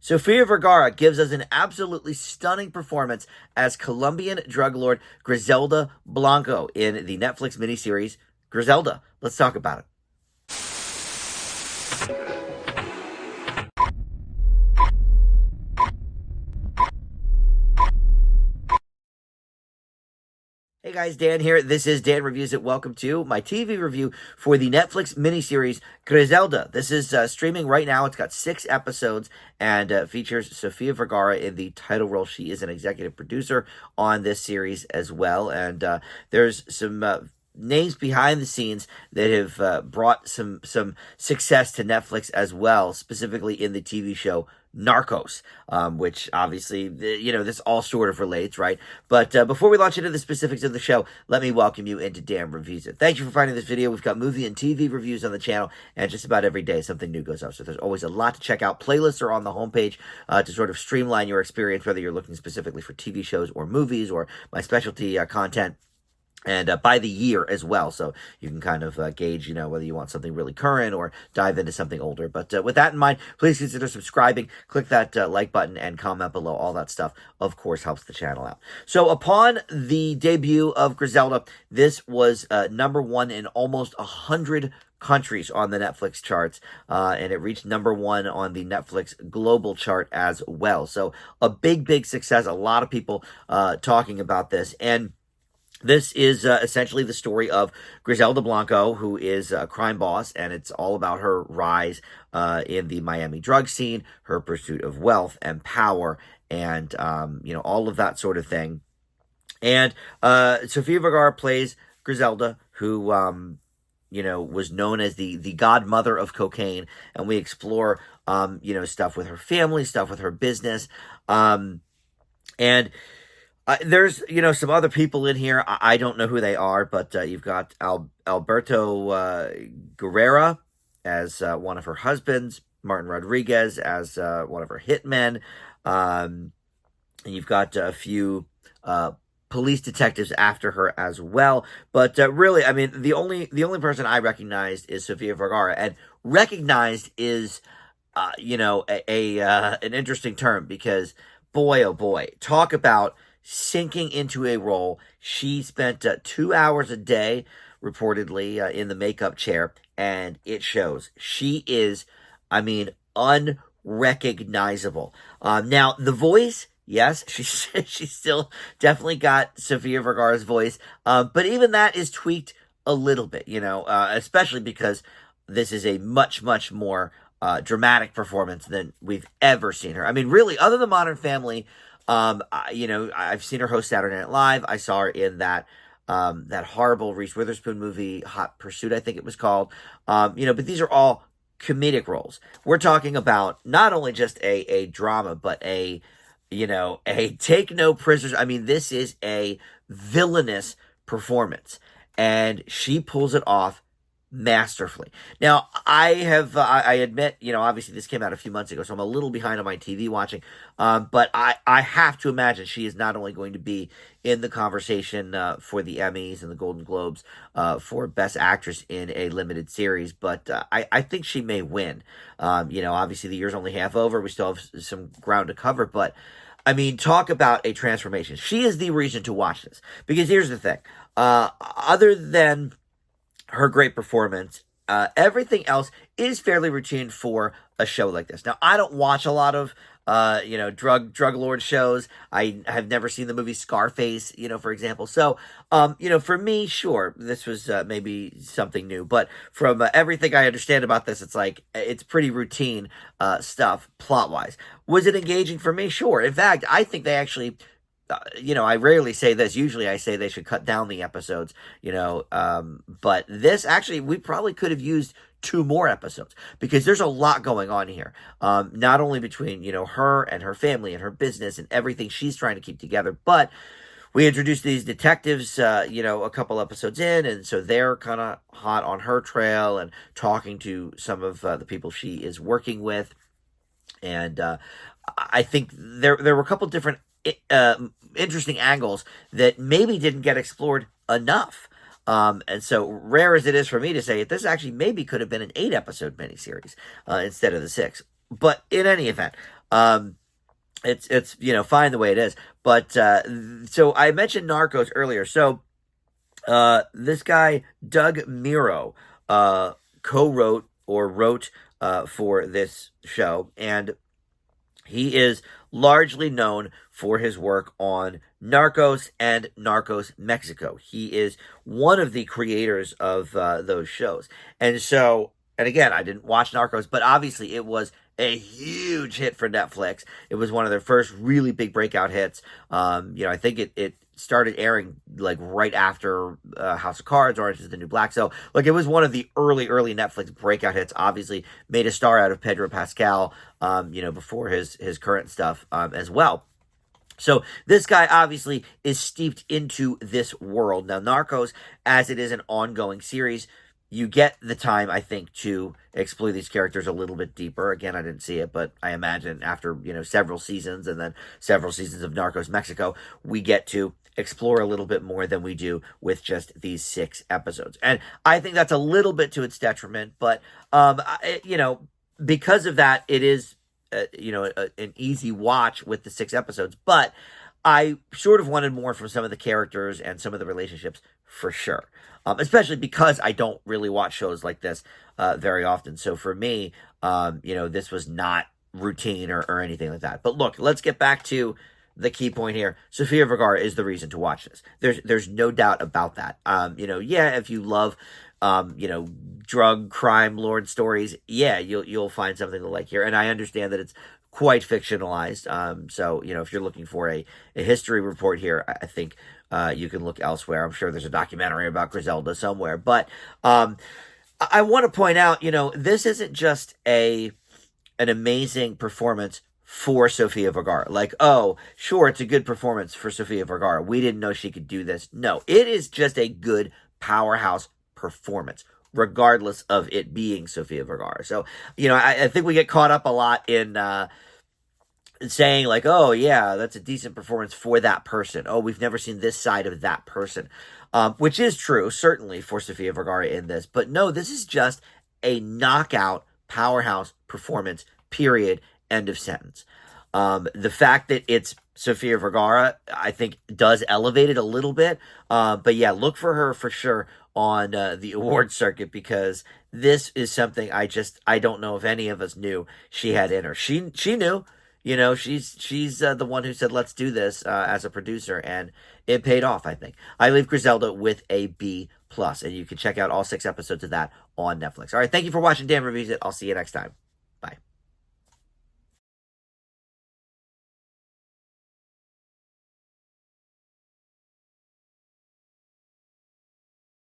Sofia Vergara gives us an absolutely stunning performance as Colombian drug lord Griselda Blanco in the Netflix miniseries Griselda. Let's talk about it. Hey guys, Dan here. This is Dan Reviews It. Welcome to my TV review for the Netflix miniseries Griselda. This is streaming right now. It's got 6 episodes and features Sofia Vergara in the title role. She is an executive producer on this series as well. And there's some names behind the scenes that have brought some success to Netflix as well, specifically in the TV show Narcos, which obviously, this all sort of relates, right? But before we launch into the specifics of the show, let me welcome you into Dan Reviews It. Thank you for finding this video. We've got movie and TV reviews on the channel, and just about every day something new goes up. So there's always a lot to check out. Playlists are on the homepage to sort of streamline your experience, whether you're looking specifically for TV shows or movies or my specialty content. And by the year as well, so you can kind of gauge, whether you want something really current or dive into something older. But with that in mind, please consider subscribing, click that like button, and comment below. All that stuff, of course, helps the channel out. So upon the debut of Griselda, this was #1 in almost 100 countries on the Netflix charts, and it reached #1 on the Netflix global chart as well. So a big success. A lot of people talking about this. And this is essentially the story of Griselda Blanco, who is a crime boss, and it's all about her rise in the Miami drug scene, her pursuit of wealth and power, and, all of that sort of thing. And Sofia Vergara plays Griselda, who, was known as the godmother of cocaine, and we explore, stuff with her family, stuff with her business, and there's, some other people in here. I don't know who they are, but you've got Alberto Guerrera as one of her husbands, Martin Rodriguez as one of her hitmen, and you've got a few police detectives after her as well. But really, I mean, the only person I recognized is Sofia Vergara, and recognized is, an interesting term, because boy, oh boy, talk about sinking into a role. She spent 2 hours a day, reportedly, in the makeup chair, and it shows. She is, unrecognizable. Now, the voice, yes, she's still definitely got Sofia Vergara's voice, but even that is tweaked a little bit, especially because this is a much more dramatic performance than we've ever seen her. I mean, really, other than Modern Family, I've seen her host Saturday Night Live. I saw her in that horrible Reese Witherspoon movie, Hot Pursuit, I think it was called. But these are all comedic roles. We're talking about not only just a drama, but a take no prisoners. I mean, this is a villainous performance, and she pulls it off masterfully. Now, I admit, obviously this came out a few months ago, so I'm a little behind on my TV watching, but I have to imagine she is not only going to be in the conversation for the Emmys and the Golden Globes for Best Actress in a Limited Series, but I think she may win. Obviously the year's only half over. We still have some ground to cover, but I mean, talk about a transformation. She is the reason to watch this, because here's the thing. Other than her great performance, everything else is fairly routine for a show like this. Now, I don't watch a lot of, drug lord shows. I have never seen the movie Scarface, for example. So, for me, sure, this was maybe something new. But from everything I understand about this, it's pretty routine stuff plot-wise. Was it engaging for me? Sure. In fact, I think they actually... I rarely say this. Usually I say they should cut down the episodes, but this actually, we probably could have used 2 more episodes, because there's a lot going on here. Not only between, her and her family and her business and everything she's trying to keep together, but we introduced these detectives, a couple episodes in, and so they're kind of hot on her trail and talking to some of the people she is working with. And I think there were a couple different interesting angles that maybe didn't get explored enough. And so, rare as it is for me to say it, this actually maybe could have been an 8-episode miniseries instead of the 6. But in any event, It's fine the way it is. But so I mentioned Narcos earlier. So this guy Doug Miro co-wrote or wrote for this show, and he is largely known for his work on Narcos and Narcos Mexico. He is one of the creators of those shows. And so, and again, I didn't watch Narcos, but obviously it was a huge hit for Netflix. It was one of their first really big breakout hits. I think it started airing like right after House of Cards, Orange is the New Black. So like it was one of the early Netflix breakout hits. Obviously made a star out of Pedro Pascal, before his current stuff as well. So this guy obviously is steeped into this world. Now, Narcos, as it is an ongoing series, you get the time, I think, to explore these characters a little bit deeper. Again, I didn't see it, but I imagine after, several seasons and then several seasons of Narcos Mexico, we get to explore a little bit more than we do with just these 6 episodes. And I think that's a little bit to its detriment, but, because of that, it is, an easy watch with the 6 episodes, but I sort of wanted more from some of the characters and some of the relationships for sure. Especially because I don't really watch shows like this very often. So for me, this was not routine or anything like that. But look, let's get back to the key point here. Sofia Vergara is the reason to watch this. There's no doubt about that. If you love, drug crime lord stories, yeah, you'll find something to like here. And I understand that it's quite fictionalized. So, if you're looking for a history report here, I think you can look elsewhere. I'm sure there's a documentary about Griselda somewhere. But I want to point out, this isn't just an amazing performance for Sofia Vergara. Like, oh, sure, it's a good performance for Sofia Vergara. We didn't know she could do this. No, it is just a good powerhouse performance, regardless of it being Sofia Vergara. So, I think we get caught up a lot in saying like, oh yeah, that's a decent performance for that person. Oh, we've never seen this side of that person, which is true, certainly for Sofia Vergara in this. But no, this is just a knockout powerhouse performance, period, end of sentence. The fact that it's Sofia Vergara, I think, does elevate it a little bit. But yeah, look for her for sure on the award circuit, because this is something I don't know if any of us knew she had in her. She knew, she's the one who said, let's do this as a producer, and it paid off, I think. I leave Griselda with a B+, and you can check out all 6 episodes of that on Netflix. All right, thank you for watching Dan Reviews It. I'll see you next time.